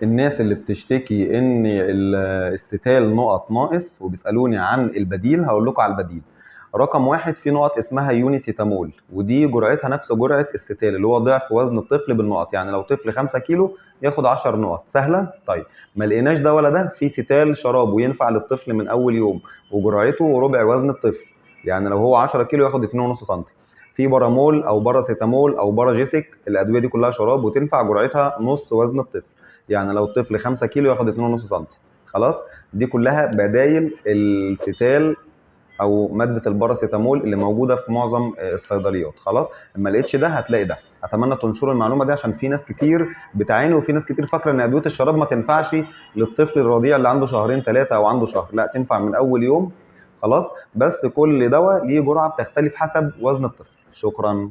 الناس اللي بتشتكي ان الستال نقط ناقص وبيسالوني عن البديل، هقول لكم على البديل. رقم واحد، في نقط اسمها يونيسيتامول، ودي جرعتها نفس جرعه الستال، اللي هو ضعف وزن الطفل بالنقط. يعني لو طفل 5 كيلو ياخد 10 نقط. سهله؟ طيب، ما لقيناش ده ولا ده، في ستال شراب وينفع للطفل من اول يوم وجرعته ربع وزن الطفل. يعني لو هو 10 كيلو ياخد 2.5 سم. في بارامول او باراسيتامول او باراجيسيك، الادويه دي كلها شراب وتنفع جرعتها نص وزن الطفل. يعني لو الطفل 5 كيلو ياخد 2.5 سم. خلاص، دي كلها بدايل الستال او ماده الباراسيتامول اللي موجوده في معظم الصيدليات. خلاص، اما لقيتش ده هتلاقي ده. اتمنى تنشروا المعلومه دي عشان في ناس كتير بتعاني، وفي ناس كتير فاكره ان ادويه الشراب ما تنفعش للطفل الرضيع اللي عنده شهرين ثلاثه او عنده شهر. لا، تنفع من اول يوم. خلاص، بس كل دواء ليه جرعه بتختلف حسب وزن الطفل. شكرا.